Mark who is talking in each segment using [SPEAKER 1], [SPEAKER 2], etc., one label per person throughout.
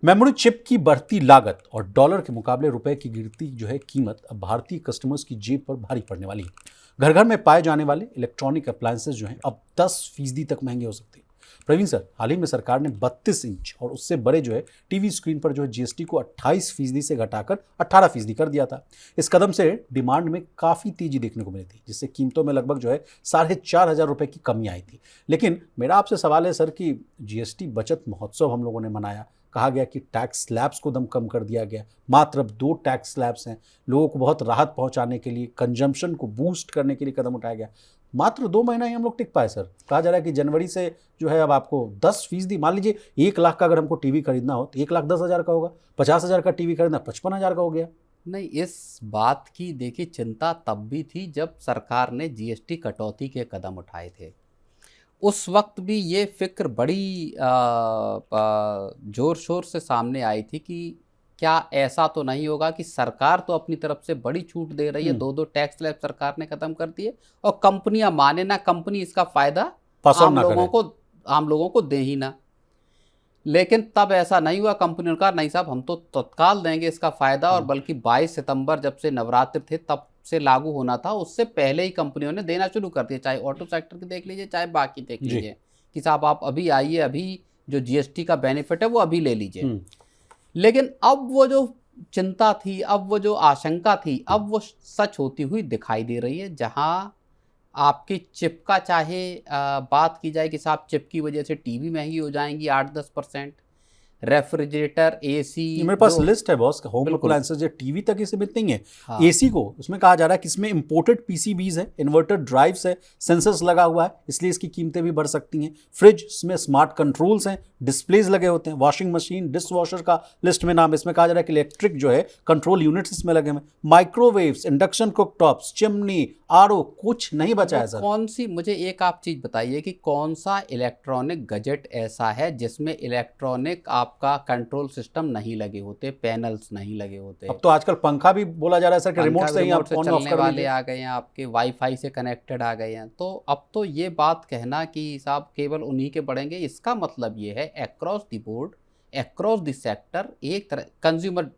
[SPEAKER 1] Memory chip की बढ़ती लागत और डॉलर के मुकाबले रुपए की गिरती जो है कीमत अब भारतीय कस्टमर्स की जेब पर भारी पड़ने वाली है। घर घर में पाए जाने वाले इलेक्ट्रॉनिक अप्लायंसेस जो हैं अब 10% तक महंगे हो सकते हैं। प्रवीण सर, हाल ही में सरकार ने 32 इंच और उससे बड़े जो है टीवी स्क्रीन पर जो है जीएसटी को 28% से घटाकर 18% कर दिया था। इस कदम से डिमांड में काफ़ी तेजी देखने को मिली थी, जिससे कीमतों में लगभग जो है 4,500 रुपये की कमी आई थी। लेकिन मेरा आपसे सवाल है सर कि जीएसटी बचत महोत्सव हम लोगों ने मनाया, कहा गया कि टैक्स स्लैब्स को दम कम कर दिया गया, मात्र अब 2 टैक्स स्लैब्स हैं, लोगों को बहुत राहत पहुंचाने के लिए, कंजम्पशन को बूस्ट करने के लिए कदम उठाया गया। मात्र 2 महीना ही हम लोग टिक पाए सर। कहा जा रहा है कि जनवरी से जो है अब आपको 10%, मान लीजिए 1 लाख का अगर हमको टीवी खरीदना हो तो 1,10,000 का होगा, 50,000 का टीवी खरीदना 55,000 का हो गया।
[SPEAKER 2] नहीं, इस बात की देखिए चिंता तब भी थी जब सरकार ने जीएसटी कटौती के कदम उठाए थे। उस वक्त भी ये फिक्र बड़ी जोर शोर से सामने आई थी कि क्या ऐसा तो नहीं होगा कि सरकार तो अपनी तरफ से बड़ी छूट दे रही है, 2-2 टैक्स स्लैब सरकार ने खत्म कर दिए और कंपनियां माने ना, कंपनी इसका फायदा आम लोगों को दे ही ना। लेकिन तब ऐसा नहीं हुआ। कंपनी ने कहा नहीं साहब, हम तो तत्काल देंगे इसका फायदा, और बल्कि 22 सितंबर जब से नवरात्र थे तब से लागू होना था, उससे पहले ही कंपनियों ने देना शुरू कर दिया। चाहे ऑटो सेक्टर की देख लीजिए, चाहे बाकी देख लीजिए कि साहब आप अभी आइए, अभी जो जीएसटी का बेनिफिट है वो अभी ले लीजिए। लेकिन अब वो जो चिंता थी, अब वो जो आशंका थी, अब वो सच होती हुई दिखाई दे रही है। जहां आपकी चिप का चाहे बात की जाए कि साहब चिप की वजह से टीवी महंगी हो जाएंगी 8-10%, रेफ्रिजरेटर, एसी,
[SPEAKER 1] मेरे पास लिस्ट है बॉस, होम अप्लायंसेस जो टीवी तक ही सीमित नहीं है। हाँ। एसी को उसमें कहा जा रहा है कि इसमें इंपोर्टेड पीसीबीज है, इन्वर्टर ड्राइव्स है, सेंसर्स लगा हुआ है, इसलिए इसकी कीमतें भी बढ़ सकती हैं। फ्रिज में स्मार्ट कंट्रोल्स हैं, डिस्प्लेज लगे होते हैं। वॉशिंग मशीन, डिश वॉशर का लिस्ट में नाम, इसमें कहा जा रहा है कि इलेक्ट्रिक जो है कंट्रोल यूनिट्स इसमें लगे हुए। Microwaves, induction cooktops, chimney, RO, कुछ नहीं बचा है सर।
[SPEAKER 2] कौन सी, मुझे एक आप चीज बताइए कि कौन सा इलेक्ट्रॉनिक गैजेट ऐसा है जिसमें इलेक्ट्रॉनिक आपका कंट्रोल सिस्टम नहीं लगे होते, पैनल्स नहीं लगे होते।
[SPEAKER 1] अब तो आजकल पंखा भी बोला जा रहा है सर कि रिमोट से ही आप ऑन ऑफ कर
[SPEAKER 2] वाले आ गए हैं, आपके वाईफाई से कनेक्टेड आ गए हैं। तो अब तो ये बात कहना कि साहब केवल उन्हीं के बढ़ेंगे, इसका मतलब ये है across the board, across the sector, एक तरह कंज्यूमर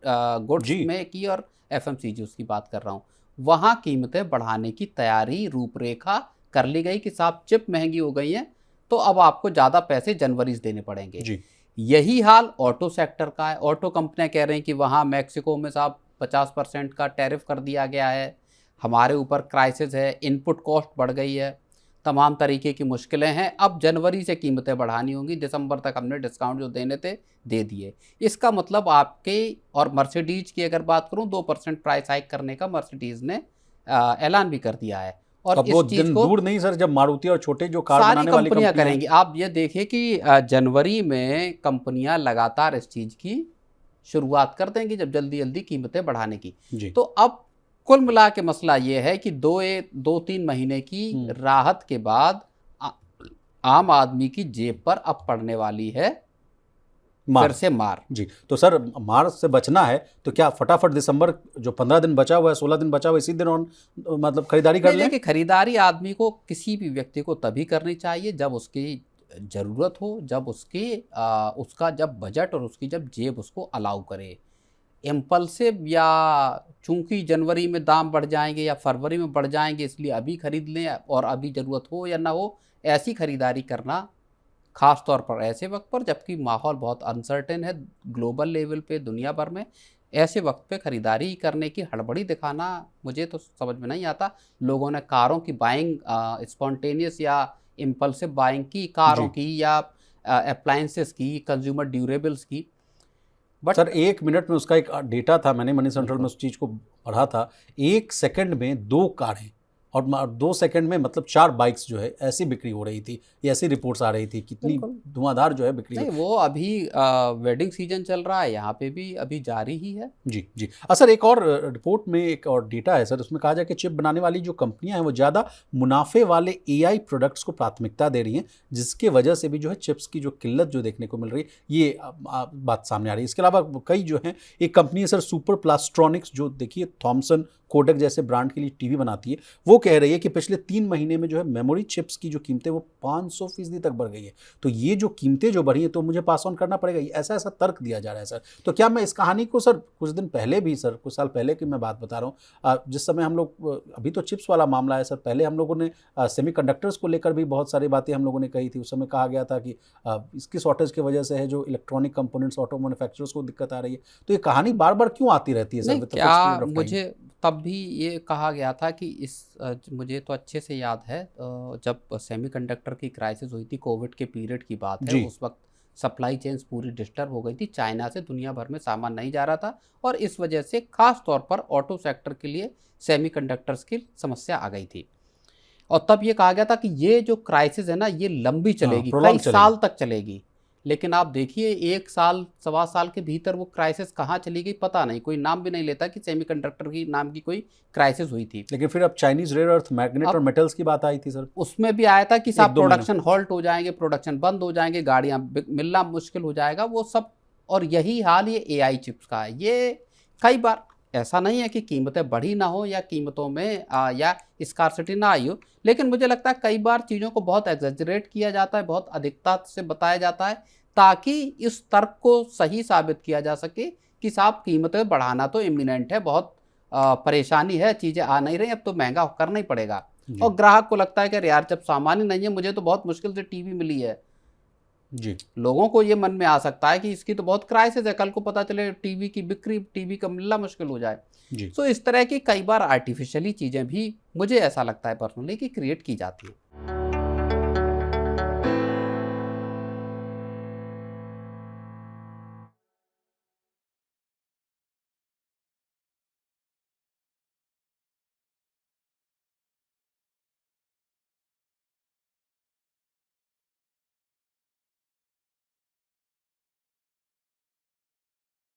[SPEAKER 2] गुड्स में की और एफएमसीजी उसकी बात कर रहा हूँ, वहाँ कीमतें बढ़ाने की तैयारी, रूपरेखा कर ली गई कि साहब चिप महंगी हो गई है तो अब आपको ज़्यादा पैसे जनवरी से देने पड़ेंगे जी। यही हाल ऑटो सेक्टर का है। ऑटो कंपनियां कह रही हैं कि वहाँ मैक्सिको में साहब 50% का टैरिफ कर दिया गया है, हमारे ऊपर क्राइसिस है, इनपुट कॉस्ट बढ़ गई है, तमाम तरीके की मुश्किलें हैं, अब जनवरी से कीमतें बढ़ानी होंगी, दिसंबर तक हमने डिस्काउंट जो देने थे दे दिए। इसका मतलब आपके, और मर्सिडीज की अगर बात करूं 2% प्राइस हाइक करने का मर्सिडीज ने ऐलान भी कर दिया है। और
[SPEAKER 1] अब
[SPEAKER 2] इस
[SPEAKER 1] वो
[SPEAKER 2] चीज
[SPEAKER 1] दिन
[SPEAKER 2] को
[SPEAKER 1] दूर नहीं सर जब मारुति और छोटे जो कार बनाने वाली
[SPEAKER 2] कंपनियां करेंगी। आप ये देखिए कि जनवरी में कंपनियां लगातार इस चीज की शुरुआत कर देंगी, जब जल्दी जल्दी कीमतें बढ़ाने की जी। तो अब कुल मिला के मसला ये है कि 2-3 महीने की राहत के बाद आम आदमी की जेब पर अब पड़ने वाली है फिर से मार
[SPEAKER 1] जी। तो सर मार से बचना है तो क्या फटाफट दिसंबर जो 15 दिन बचा हुआ है, 16 दिन बचा हुआ है, इसी दिन ऑन मतलब खरीदारी कर लें?
[SPEAKER 2] कि खरीदारी आदमी को, किसी भी व्यक्ति को तभी करनी चाहिए जब उसकी ज़रूरत हो, जब उसका जब बजट और उसकी जब जेब उसको अलाउ करे। इम्पल्सिव या चूंकि जनवरी में दाम बढ़ जाएंगे या फरवरी में बढ़ जाएंगे इसलिए अभी खरीद लें और अभी ज़रूरत हो या ना हो, ऐसी खरीदारी करना खास तौर पर ऐसे वक्त पर जबकि माहौल बहुत अनसर्टेन है ग्लोबल लेवल पे, दुनिया भर में, ऐसे वक्त पे खरीदारी करने की हड़बड़ी दिखाना मुझे तो समझ में नहीं आता। लोगों ने कारों की बाइंग स्पॉन्टेनियस या इम्पल्सिव बाइंग की, कारों की या अप्लायंसेस की, कंज्यूमर ड्यूरेबल्स की।
[SPEAKER 1] बट सर 1 मिनट में उसका एक डेटा था, मैंने मनी सेंट्रल में उस चीज़ को पढ़ा था, 1 सेकंड में 2 कारें और 2 सेकंड में मतलब 4 बाइक्स जो है ऐसी बिक्री हो रही थी, ऐसी रिपोर्ट्स आ रही थी, कितनी धुआंधार जो है बिक्री।
[SPEAKER 2] नहीं, वो अभी वेडिंग सीजन चल रहा है, यहाँ पे भी अभी जारी ही है
[SPEAKER 1] जी जी। सर एक और रिपोर्ट में एक और डेटा है सर, उसमें कहा जाए कि चिप बनाने वाली जो कंपनियां हैं वो ज़्यादा मुनाफे वाले एआई प्रोडक्ट्स को प्राथमिकता दे रही हैं, जिसके वजह से भी जो है चिप्स की जो किल्लत जो देखने को मिल रही है, ये बात सामने आ रही है। इसके अलावा कई जो है, एक कंपनी है सर सुपर प्लास्ट्रॉनिक्स, जो देखिए थॉमसन कोडक जैसे ब्रांड के लिए टीवी बनाती है, वो कह रही है कि पिछले 3 महीने में जो है मेमोरी चिप्स की जो कीमतें वो 500% तक बढ़ गई है। तो ये जो कीमतें जो बढ़ी है तो मुझे पास ऑन करना पड़ेगा, ऐसा ऐसा तर्क दिया जा रहा है सर। तो क्या मैं इस कहानी को सर कुछ दिन पहले भी सर, कुछ साल पहले की मैं बात बता रहा हूँ, जिस समय हम लोग, अभी तो चिप्स वाला मामला है सर, पहले हम लोगों ने सेमीकंडक्टर्स को लेकर भी बहुत सारी बातें हम लोगों ने कही थी। उस समय कहा गया था कि इसकी शॉर्टेज की वजह से है जो इलेक्ट्रॉनिक कंपोनेंट्स ऑटो मैन्युफैक्चरर्स को दिक्कत आ रही है। तो ये कहानी बार बार क्यों आती रहती है सर?
[SPEAKER 2] नहीं,
[SPEAKER 1] विद द
[SPEAKER 2] क्या
[SPEAKER 1] फिक्स्ड पीरियड ऑफ टाइम।
[SPEAKER 2] मुझे तब भी ये कहा गया था कि मुझे तो अच्छे से याद है, जब सेमीकंडक्टर की क्राइसिस हुई थी, कोविड के पीरियड की बात है,
[SPEAKER 1] जी।
[SPEAKER 2] उस वक्त सप्लाई चेन्स पूरी डिस्टर्ब हो गई थी, चाइना से दुनिया भर में सामान नहीं जा रहा था और इस वजह से खास तौर पर ऑटो सेक्टर के लिए सेमीकंडक्टर्स की समस्या आ गई थी। और तब ये कहा गया था कि ये जो क्राइसिस है ना, ये लंबी चलेगी, कई
[SPEAKER 1] prolonged चलेगी।
[SPEAKER 2] साल तक चलेगी। लेकिन आप देखिए 1 साल, सवा साल के भीतर वो क्राइसिस कहाँ चली गई पता नहीं, कोई नाम भी नहीं लेता कि सेमीकंडक्टर की नाम की कोई क्राइसिस हुई थी।
[SPEAKER 1] लेकिन फिर अब चाइनीज रेयर अर्थ मैग्नेट और
[SPEAKER 2] अब
[SPEAKER 1] मेटल्स की बात आई थी सर।
[SPEAKER 2] उसमें भी आया था कि साहब
[SPEAKER 1] 1-2 महीना।
[SPEAKER 2] प्रोडक्शन हॉल्ट हो जाएंगे, प्रोडक्शन बंद हो जाएंगे, गाड़ियां मिलना मुश्किल हो जाएगा, वो सब। और यही हाल ये एआई चिप्स का है। ये कई बार ऐसा नहीं है कि कीमतें बढ़ी ना हो या कीमतों में या स्कार्सिटी ना आई हो, लेकिन मुझे लगता है कई बार चीज़ों को बहुत एग्जेजरेट किया जाता है, बहुत अधिकता से बताया जाता है, ताकि इस तर्क को सही साबित किया जा सके कि साहब कीमतें बढ़ाना तो इमिनेंट है, बहुत परेशानी है, चीज़ें आ नहीं रही, अब तो महंगा करना ही पड़ेगा। और ग्राहक को लगता है कि यार जब सामान ही नहीं है, मुझे तो बहुत मुश्किल से टीवी मिली है।
[SPEAKER 1] जी।
[SPEAKER 2] लोगों को ये मन में आ सकता है कि इसकी तो बहुत क्राइसिस है, कल को पता चले टीवी की बिक्री, टीवी का मिलना मुश्किल हो जाए।
[SPEAKER 1] जी।
[SPEAKER 2] सो इस तरह की कई बार आर्टिफिशियली चीज़ें भी, मुझे ऐसा लगता है पर्सनली, कि क्रिएट की जाती हैं।